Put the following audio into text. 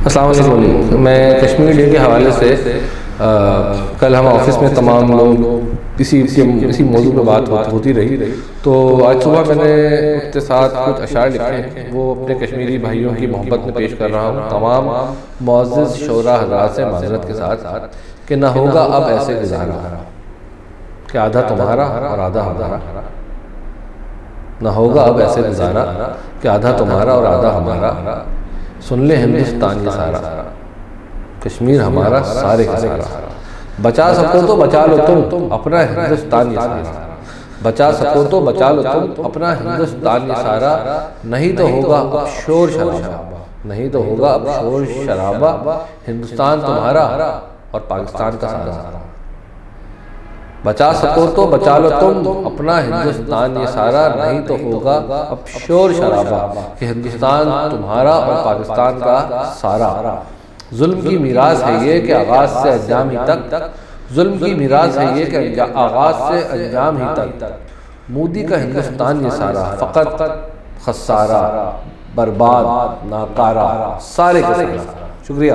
السلام علیکم. میں کشمیر ڈے کے حوالے سے کل ہم آفس میں تمام لوگ اسی موضوع پہ بات ہوتی رہی. تو آج صبح میں نے اپنے ساتھ کچھ اشعار لکھے ہیں، وہ اپنے کشمیری بھائیوں کی محبت میں پیش کر رہا ہوں تمام معزز شعراء حضرات سے معذرت کے ساتھ کہ نہ ہوگا اب ایسے گزارا کہ آدھا تمہارا اور آدھا ہمارا. نہ ہوگا اب ایسے گزارا کہ آدھا تمہارا اور آدھا ہمارا. سن لے ہندوستان یہ سارا، کشمیر ہمارا سارے کا سارا. بچا سکو تو بچا لو تم اپنا ہندوستان یہ سارا. بچا سکو تو بچا لو تم اپنا ہندوستان یہ سارا. نہیں تو ہوگا اب شور شرابہ، نہیں تو ہوگا اب شور شرابہ. ہندوستان تمہارا اور پاکستان کا سارا. بچا سکو تو بچا لو تم اپنا ہندوستان یہ سارا. نہیں تو ہوگا اب شور شرابہ کہ ہندوستان تمہارا اور پاکستان کا سارا. ظلم کی میراث ہے یہ کہ آغاز سے انجام ہی تک، ظلم کی میراث ہے یہ کہ آغاز سے انجام ہی تک. مودی کا ہندوستان یہ سارا فقط خسارہ، برباد، ناکارہ، سارے کا سارا. شکریہ.